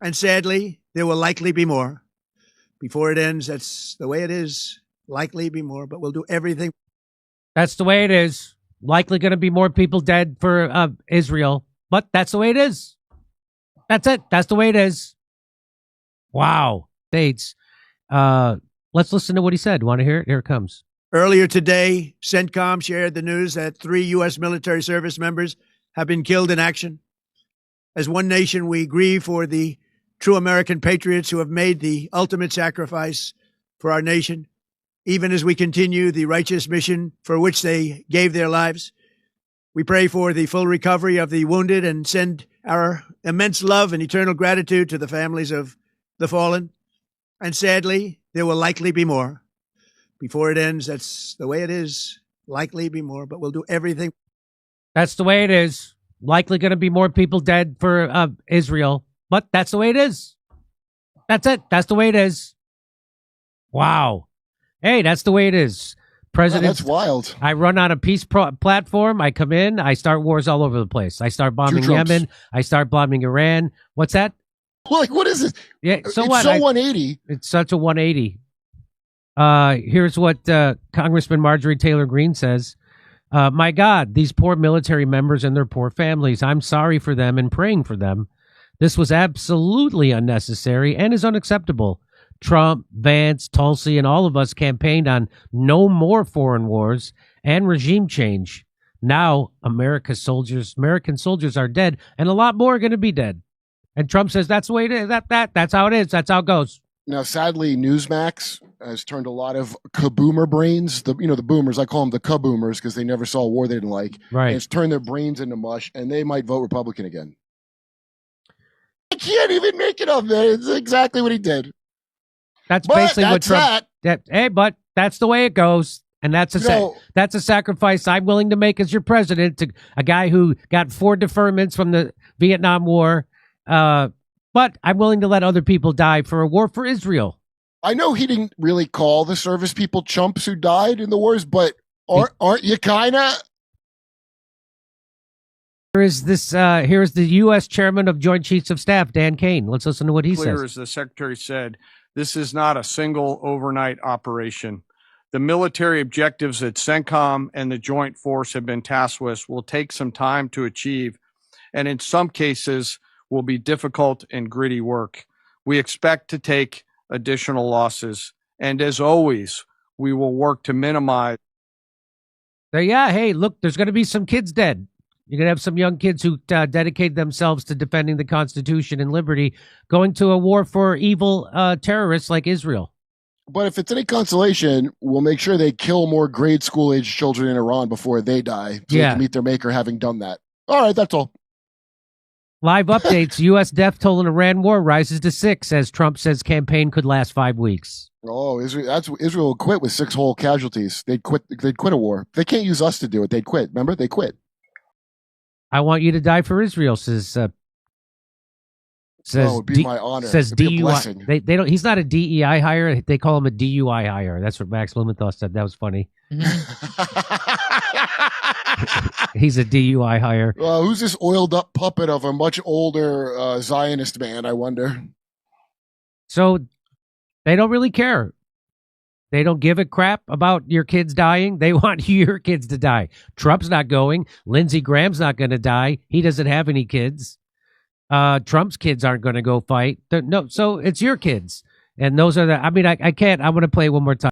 And sadly, there will likely be more. Before it ends, that's the way it is. Likely be more, but we'll do everything. That's the way it is. Likely going to be more people dead for Israel, but that's the way it is. That's it. That's the way it is. Wow. Dates. Let's listen to what he said. Want to hear it? Here it comes. Earlier today, CENTCOM shared the news that 3 U.S. military service members have been killed in action. As one nation, we grieve for the true American patriots who have made the ultimate sacrifice for our nation, even as we continue the righteous mission for which they gave their lives. We pray for the full recovery of the wounded and send our immense love and eternal gratitude to the families of the fallen. And sadly, there will likely be more. Before it ends, that's the way it is. Likely be more, but we'll do everything. That's the way it is. Likely going to be more people dead for Israel, but that's the way it is. That's it. That's the way it is. Wow. Hey, that's the way it is. President, that's wild. I run on a peace platform. I come in. I start wars all over the place. I start bombing Yemen. I start bombing Iran. What's that? Well, like, what is it? Yeah. So it's what? So 180. It's such a 180. Here's what Congressman Marjorie Taylor Greene says. My God, these poor military members and their poor families. I'm sorry for them and praying for them. This was absolutely unnecessary and is unacceptable. Trump, Vance, Tulsi, and all of us campaigned on no more foreign wars and regime change. Now, American soldiers are dead, and a lot more are going to be dead. And Trump says that's the way it is. That's how it is. That's how it goes. Now, sadly, Newsmax has turned a lot of kaboomer brains, the boomers, I call them the kaboomers because they never saw a war they didn't like. Right. And it's turned their brains into mush, and they might vote Republican again. I can't even make it up, man. It's exactly what he did. That's basically what Trump. Hey, but that's the way it goes, and that's a sacrifice I'm willing to make as your president. To a guy who got 4 deferments from the Vietnam War, but I'm willing to let other people die for a war for Israel. I know he didn't really call the service people chumps who died in the wars, but aren't you kinda? Here's the U.S. Chairman of Joint Chiefs of Staff, Dan Kane. Let's listen to what he says. As the Secretary said, this is not a single overnight operation. The military objectives that CENTCOM and the Joint Force have been tasked with will take some time to achieve, and in some cases will be difficult and gritty work. We expect to take additional losses, and as always, we will work to minimize. Hey, look, there's going to be some kids dead. You're going to have some young kids who dedicate themselves to defending the Constitution and liberty, going to a war for evil terrorists like Israel. But if it's any consolation, we'll make sure they kill more grade school age children in Iran before they die, so they can meet their maker having done that. All right, that's all. Live updates. U.S. death toll in Iran war rises to 6 as Trump says campaign could last 5 weeks. Oh, Israel will quit with 6 whole casualties. They'd quit a war. They can't use us to do it. They'd quit. Remember? They quit. I want you to die for Israel, says it would be my honor. Says DUI. They don't. He's not a DEI hire. They call him a DUI hire. That's what Max Blumenthal said. That was funny. He's a DUI hire. Who's this oiled up puppet of a much older Zionist man, I wonder? So they don't really care. They don't give a crap about your kids dying. They want your kids to die. Trump's not going. Lindsey Graham's not going to die. He doesn't have any kids. Trump's kids aren't going to go fight. No, so it's your kids. And those are I can't. I want to play one more time.